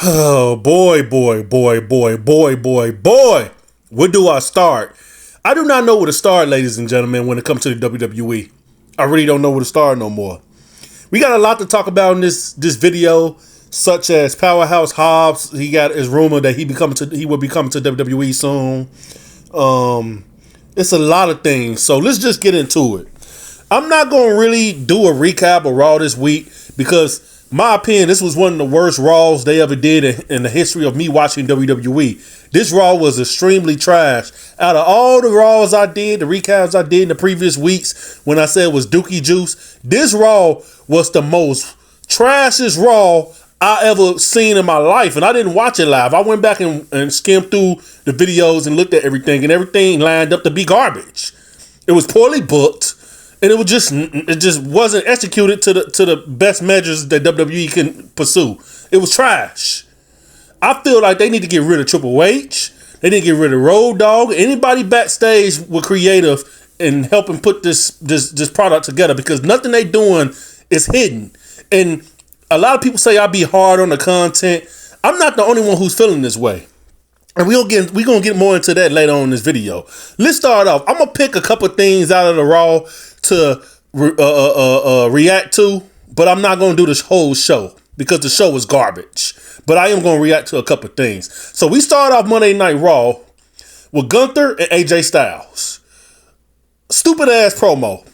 Oh, boy. Where do I start? I do not know where to start, ladies and gentlemen, when it comes to the WWE. I really don't know where to start no more. We got a lot to talk about in this video, such as Powerhouse Hobbs. He got his rumor that he will be coming to WWE soon. It's a lot of things, so let's just get into it. I'm not going to really do a recap of Raw this week because, my opinion, this was one of the worst Raws they ever did in the history of me watching WWE. This Raw was extremely trash. Out of all the Raws I did, the recaps I did in the previous weeks, when I said it was Dookie Juice, this Raw was the most trashiest Raw I ever seen in my life. And I didn't watch it live. I went back and skimmed through the videos and looked at everything, and everything lined up to be garbage. It was poorly booked. And it just wasn't executed to the best measures that WWE can pursue. It was trash. I feel like they need to get rid of Triple H. They need to get rid of Road Dogg. Anybody backstage with creative and helping put this product together, because nothing they doing is hidden. And a lot of people say I be hard on the content. I'm not the only one who's feeling this way. And we're gonna get more into that later on in this video. Let's start off. I'm gonna pick a couple things out of the Raw to react to, but I'm not gonna do this whole show because the show is garbage. But I am gonna react to a couple things. So we start off Monday Night Raw with Gunther and AJ Styles. Stupid ass promo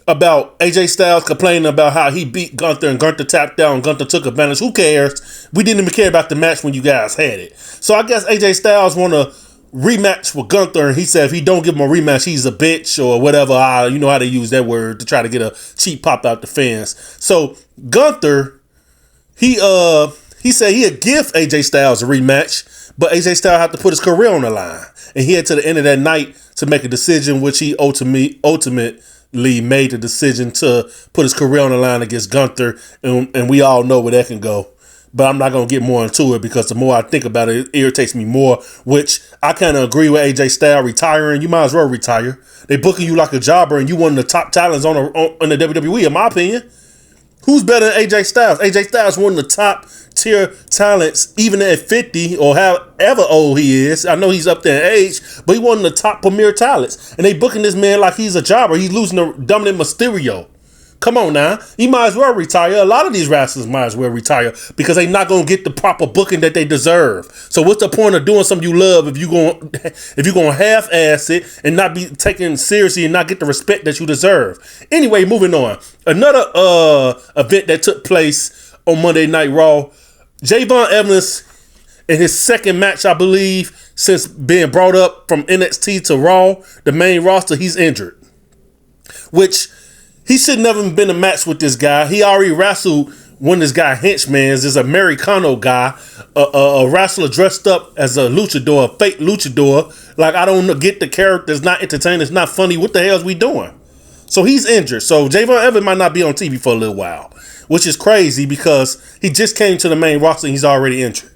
about AJ Styles complaining about how he beat Gunther and Gunther tapped out and Gunther took advantage. Who cares? We didn't even care about the match when you guys had it. So I guess AJ Styles want to rematch with Gunther, and he said if he don't give him a rematch, he's a bitch or whatever. You know how they use that word to try to get a cheap pop out the fans. So Gunther, he said he'd give AJ Styles a rematch, but AJ Styles had to put his career on the line, and he had to the end of that night to make a decision, which he ultimately made the decision to put his career on the line against Gunther, and we all know where that can go. But I'm not going to get more into it because the more I think about it, it irritates me more, which I kind of agree with AJ Styles retiring. You might as well retire. They booking you like a jobber and you one of the top talents in the WWE, in my opinion. Who's better than AJ Styles? AJ Styles one of the top tier talents, even at 50 or however old he is. I know he's up there in age, but he one of the top premier talents. And they booking this man like he's a jobber. He's losing to Dominant Mysterio. Come on now. He might as well retire. A lot of these wrestlers might as well retire because they're not going to get the proper booking that they deserve. So what's the point of doing something you love if you're going to half-ass it and not be taken seriously and not get the respect that you deserve? Anyway, moving on. Another event that took place on Monday Night Raw. Javon Evans, in his second match, I believe, since being brought up from NXT to Raw, the main roster, he's injured. Which he should never have been a match with this guy. He already wrestled one of this guy henchmans. There's a Americano guy, a wrestler dressed up as a luchador, a fake luchador. Like, I don't get the character. It's not entertaining. It's not funny. What the hell is we doing? So he's injured. So Javon Evans might not be on TV for a little while, which is crazy because he just came to the main roster and he's already injured.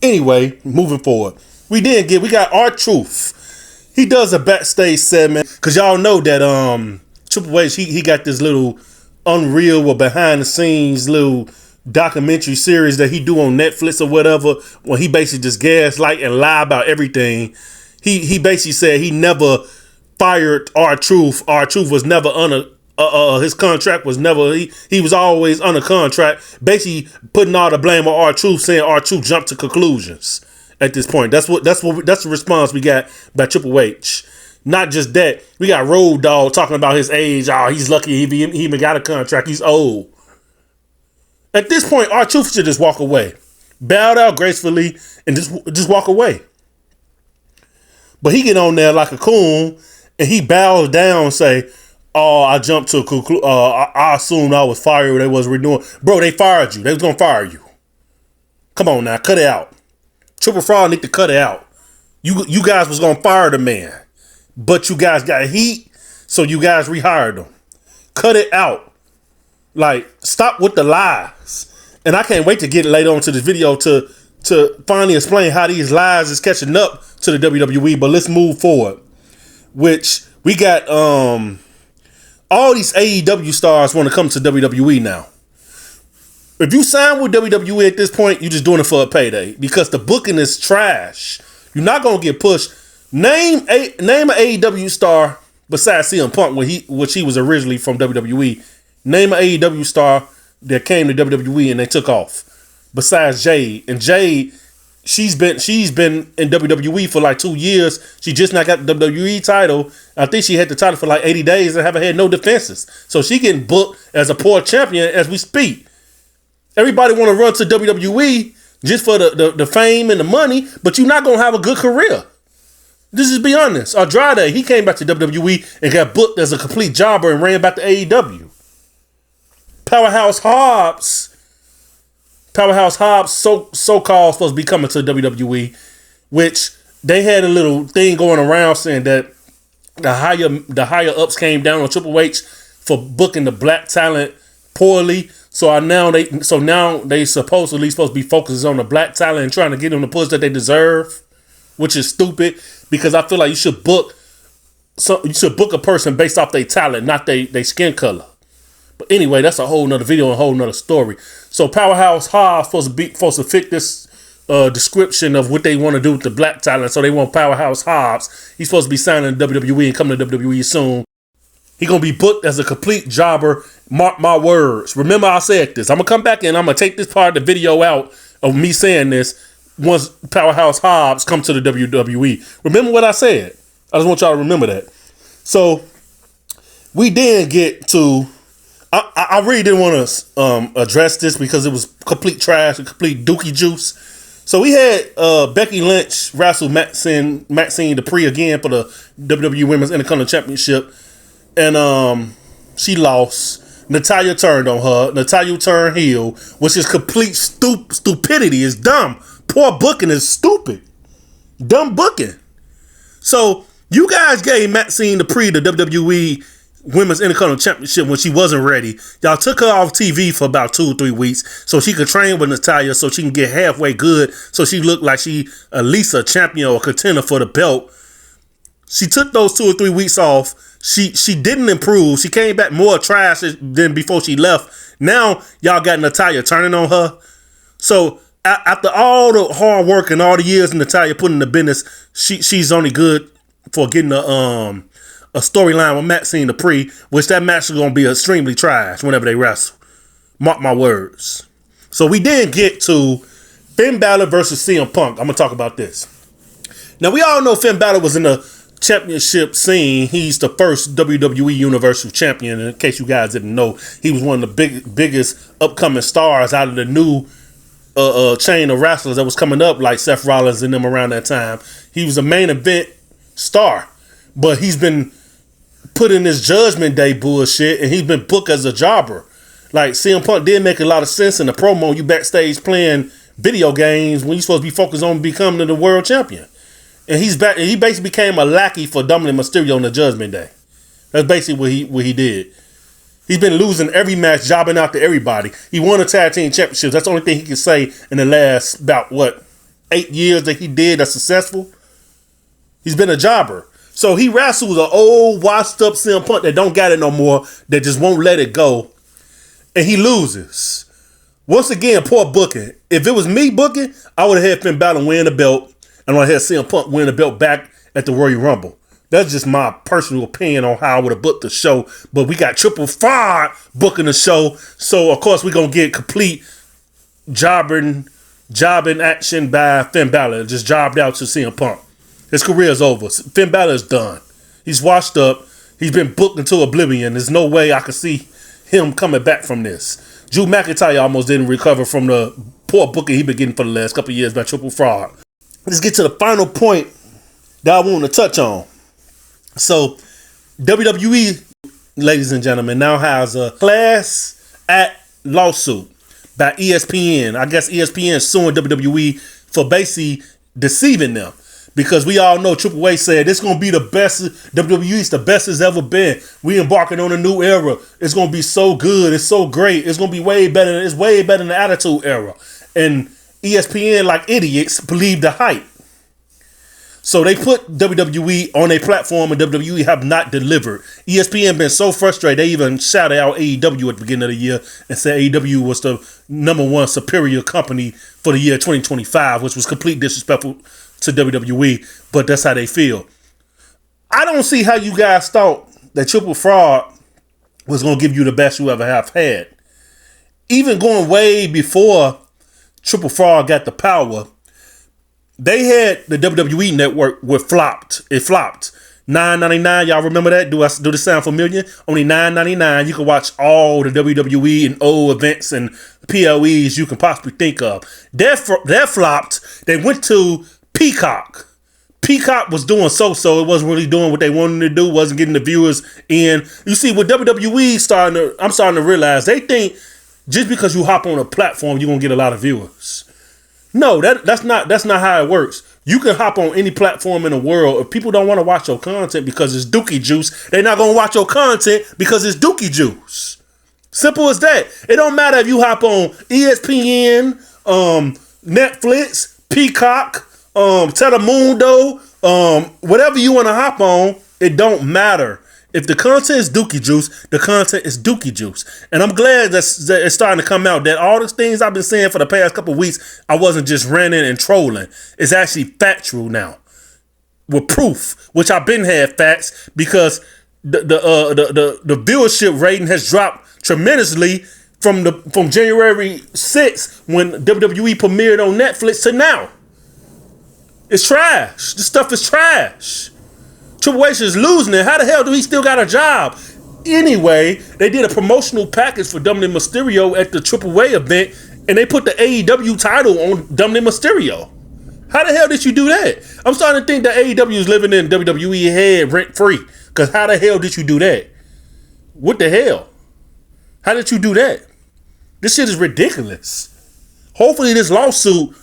Anyway, moving forward. We got R-Truth. He does a backstage segment because y'all know that Triple H, he got this little unreal or behind the scenes little documentary series that he do on Netflix or whatever, when he basically just gaslight and lie about everything. He basically said he never fired R-Truth. R-Truth was never his contract was never, he was always under contract, basically putting all the blame on R-Truth, saying R-Truth jumped to conclusions at this point. That's the response we got by Triple H. Not just that, we got Road Dogg talking about his age. Oh, he's lucky he even got a contract. He's old. At this point, R-Truth should just walk away. Bowed out gracefully and just walk away. But he get on there like a coon and he bows down and say, oh, I jumped to a conclusion. I assumed I was fired. They was renewing. Bro, they fired you. They was going to fire you. Come on now, cut it out. Triple Fraud need to cut it out. You guys was going to fire the man. But you guys got heat, so you guys rehired him. Cut it out. Like, stop with the lies. And I can't wait to get later on to this video to finally explain how these lies is catching up to the WWE. But let's move forward. Which we got all these AEW stars want to come to WWE now. If you sign with WWE at this point, you're just doing it for a payday because the booking is trash. You're not gonna get pushed. Name an AEW star besides CM Punk, which he was originally from WWE. Name an AEW star that came to WWE and they took off. Besides Jade, and Jade, she's been in WWE for like 2 years. She just not got the WWE title. I think she had the title for like 80 days and haven't had no defenses. So she getting booked as a poor champion as we speak. Everybody want to run to WWE just for the fame and the money, but you're not gonna have a good career. This is be honest. Andrade, he came back to WWE and got booked as a complete jobber and ran back to AEW. Powerhouse Hobbs, so-called supposed to be coming to WWE, which they had a little thing going around saying that the higher ups came down on Triple H for booking the black talent poorly. So now they supposedly supposed to be focusing on the black talent and trying to get them the push that they deserve, which is stupid because I feel like you should book a person based off their talent, not their skin color. But anyway, that's a whole nother video and a whole nother story. So Powerhouse Hobbs supposed to fit this description of what they want to do with the black talent. So they want Powerhouse Hobbs. He's supposed to be signing to WWE and coming to WWE soon. He's going to be booked as a complete jobber. Mark my words. Remember I said this. I'm going to come back and I'm going to take this part of the video out of me saying this once Powerhouse Hobbs come to the WWE. Remember what I said. I just want y'all to remember that. So we then get to... I really didn't want to address this because it was complete trash and complete dookie juice. So we had Becky Lynch wrestle Maxine Dupree again for the WWE Women's Intercontinental Championship. And she lost. Natalya turned on her. Natalya turned heel, which is complete stupidity. It's dumb. Poor booking is stupid. Dumb booking. So you guys gave Maxine Dupree the WWE Women's Intercontinental Championship when she wasn't ready. Y'all took her off TV for about 2 or 3 weeks so she could train with Natalya so she can get halfway good so she looked like she at least a champion or a contender for the belt. She took those 2 or 3 weeks off. She didn't improve. She came back more trash than before she left. Now y'all got Natalya turning on her. So after all the hard work and all the years Natalya put in the business, she's only good for getting a storyline with Maxine Dupree, which that match is going to be extremely trash whenever they wrestle. Mark my words. So we did get to Finn Balor versus CM Punk. I'm going to talk about this. Now, we all know Finn Balor was in the championship scene. He's the first WWE Universal Champion. In case you guys didn't know, he was one of the biggest upcoming stars out of the new chain of wrestlers that was coming up, like Seth Rollins and them around that time. He was a main event star, but he's been put in this Judgment Day bullshit, and he's been booked as a jobber. Like, CM Punk did make a lot of sense in the promo. You backstage playing video games when you're supposed to be focused on becoming the world champion. And he's back. He basically became a lackey for Dominic Mysterio on the Judgment Day. That's basically what he did. He's been losing every match, jobbing out to everybody. He won a tag team championships. That's the only thing he can say in the last about 8 years that he did that's successful. He's been a jobber. So he wrestles an old, washed up CM Punk that don't got it no more, that just won't let it go. And he loses. Once again, poor booking. If it was me booking, I would have had Finn Balor win the belt, and I would have had CM Punk win the belt back at the Royal Rumble. That's just my personal opinion on how I would have booked the show. But we got Triple Fire booking the show. So, of course, we're going to get complete jobbing action by Finn Balor. Just jobbed out to CM Punk. His career is over. Finn Balor is done. He's washed up. He's been booked into oblivion. There's no way I can see him coming back from this. Drew McIntyre almost didn't recover from the poor booking he's been getting for the last couple of years by Triple Fraud. Let's get to the final point that I want to touch on. So, WWE, ladies and gentlemen, now has a class act lawsuit by ESPN. I guess ESPN is suing WWE for basically deceiving them. Because we all know Triple H said it's going to be the best. WWE's the best it's ever been. We embarking on a new era. It's going to be so good. It's so great. It's going to be way better. It's way better than the Attitude Era. And ESPN, like idiots, believe the hype. So they put WWE on a platform and WWE have not delivered. ESPN been so frustrated they even shouted out AEW at the beginning of the year and said AEW was the #1 superior company for the year 2025, which was complete disrespectful to WWE, but that's how they feel. I don't see how you guys thought that Triple Fraud was going to give you the best you ever have had. Even going way before Triple Fraud got the power, they had the WWE network flopped. It flopped. $9.99. Y'all remember that? Do this sound familiar? Only $9.99. You can watch all the WWE and old events and PLEs you can possibly think of. That flopped. They went to Peacock. Peacock was doing so-so. It wasn't really doing what they wanted to do. Wasn't getting the viewers in. You see, with WWE I'm starting to realize they think just because you hop on a platform, you're gonna get a lot of viewers. No, that's not how it works. You can hop on any platform in the world. If people don't want to watch your content because it's dookie juice, they're not going to watch your content because it's dookie juice. Simple as that. It don't matter if you hop on ESPN, Netflix, Peacock, Telemundo, whatever you want to hop on, it don't matter. If the content is dookie juice, the content is dookie juice. And I'm glad that it's starting to come out that all the things I've been saying for the past couple of weeks, I wasn't just ranting and trolling. It's actually factual now. With proof, which I've been had facts because the viewership rating has dropped tremendously from January 6th when WWE premiered on Netflix to now. It's trash. This stuff is trash. Triple H is losing it. How the hell do he still got a job? Anyway, they did a promotional package for Dominic Mysterio at the Triple A event, and they put the AEW title on Dominic Mysterio. How the hell did you do that? I'm starting to think that AEW is living in WWE head rent-free. Because how the hell did you do that? What the hell? How did you do that? This shit is ridiculous. Hopefully this lawsuit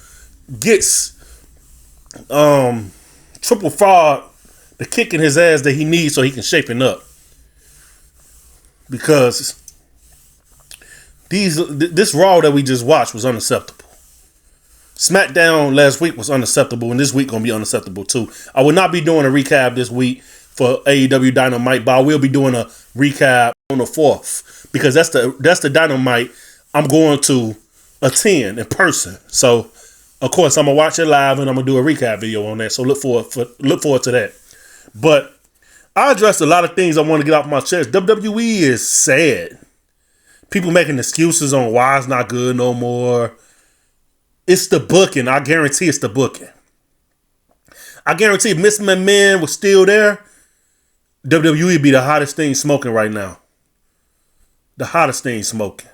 gets Triple Fraud the kick in his ass that he needs so he can shapen up. Because this Raw that we just watched was unacceptable. SmackDown last week was unacceptable, and this week gonna be unacceptable too. I will not be doing a recap this week for AEW Dynamite, but I will be doing a recap on the 4th because that's the Dynamite I'm going to attend in person. So of course I'm gonna watch it live and I'm gonna do a recap video on that. So look forward to that. But I addressed a lot of things I want to get off my chest. WWE is sad. People making excuses on why it's not good no more. It's the booking. I guarantee it's the booking. I guarantee if Miss McMahon was still there, WWE would be the hottest thing smoking right now. The hottest thing smoking.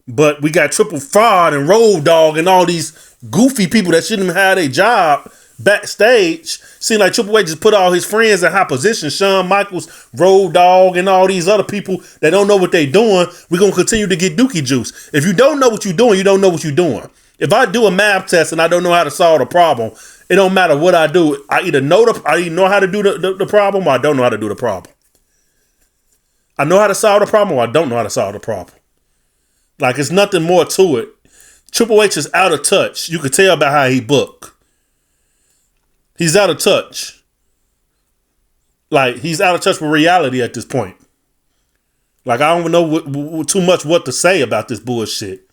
But we got Triple Fraud and Road Dogg and all these goofy people that shouldn't have had a job backstage. Seem like Triple H just put all his friends in high position. Shawn Michaels, Road Dogg, and all these other people that don't know what they're doing. We're going to continue to get dookie juice. If you don't know what you're doing, you don't know what you're doing. If I do a math test and I don't know how to solve the problem, it don't matter what I do. I either know how to do the problem or I don't know how to do the problem. I know how to solve the problem or I don't know how to solve the problem. Like, it's nothing more to it. Triple H is out of touch. You can tell by how he booked. He's out of touch. Like, he's out of touch with reality at this point. Like, I don't even know too much what to say about this bullshit.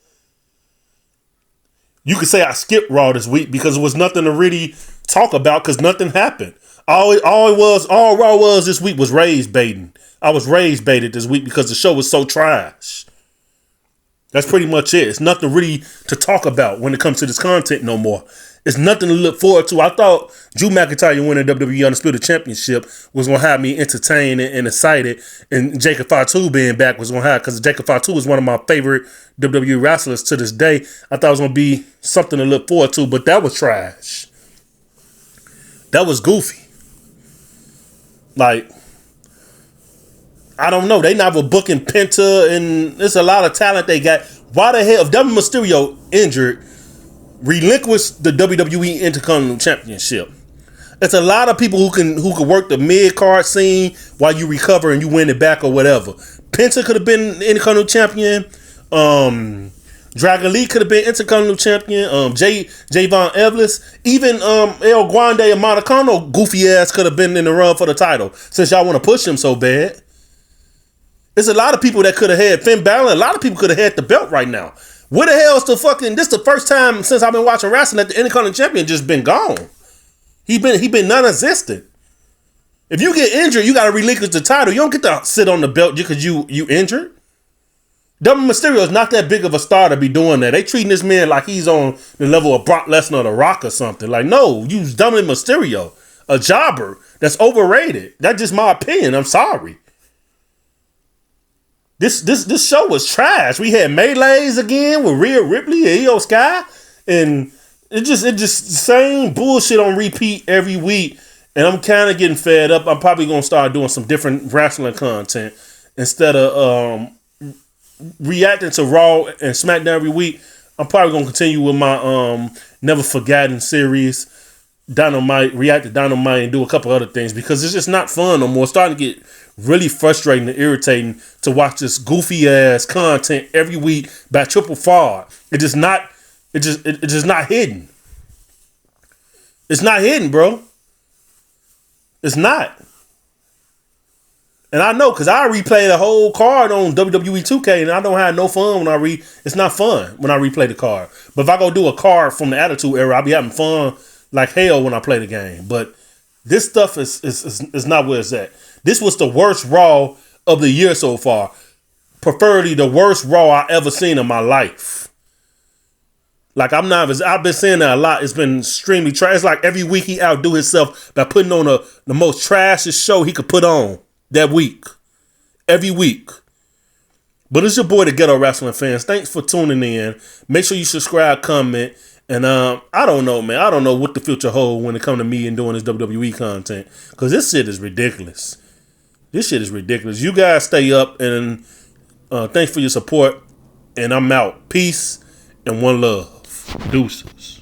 You could say I skipped Raw this week because there was nothing to really talk about because nothing happened. All Raw was this week was rage baiting. I was rage baited this week because the show was so trash. That's pretty much it. It's nothing really to talk about when it comes to this content no more. It's nothing to look forward to. I thought Drew McIntyre winning WWE Undisputed Championship was going to have me entertained and excited. And Jacob Fatu being back was going to have, because Jacob Fatu is one of my favorite WWE wrestlers to this day. I thought it was going to be something to look forward to, but that was trash. That was goofy. Like, I don't know. They never booking Penta, and there's a lot of talent they got. Why the hell, if Dominic Mysterio injured, relinquish the WWE Intercontinental Championship? It's a lot of people who can work the mid-card scene while you recover and you win it back or whatever. Penta could have been Intercontinental Champion. Dragon Lee could have been Intercontinental Champion. Javon Evans, even El Grande and Monacono goofy ass could have been in the run for the title. Since y'all want to push him so bad, there's a lot of people that could have had Finn Balor. A lot of people could have had the belt right now. Where the hell is the fucking? This the first time since I've been watching wrestling that the Intercontinental Champion just been gone. He been non-existent. If you get injured, you got to relinquish the title. You don't get to sit on the belt just because you injured. Dominic Mysterio is not that big of a star to be doing that. They treating this man like he's on the level of Brock Lesnar or The Rock or something. Like, no, you Dominic Mysterio, a jobber that's overrated. That's just my opinion. I'm sorry. This show was trash. We had melees again with Rhea Ripley and Io Sky, and it just the same bullshit on repeat every week. And I'm kind of getting fed up. I'm probably gonna start doing some different wrestling content instead of reacting to Raw and SmackDown every week. I'm probably gonna continue with my Never Forgotten series, Dynamite, react to Dynamite, and do a couple other things because it's just not fun no more. It's starting to get really frustrating and irritating to watch this goofy ass content every week by Triple Fraud. It's just not hidden. It's not hidden, bro. It's not. And I know because I replay the whole card on WWE 2K and I don't have no fun when it's not fun when I replay the card. But if I go do a card from the Attitude Era, I'll be having fun like hell when I play the game. But this stuff is not where it's at. This was the worst Raw of the year so far. Preferably the worst Raw I ever seen in my life. Like I've been saying that a lot. It's been extremely trash. It's like every week he outdo himself by putting on the most trashiest show he could put on that week. Every week. But it's your boy, the Ghetto Wrestling Fans. Thanks for tuning in. Make sure you subscribe, comment. And I don't know, man. I don't know what the future holds when it comes to me and doing this WWE content. Because this shit is ridiculous. This shit is ridiculous. You guys stay up and thanks for your support. And I'm out. Peace and one love. Deuces.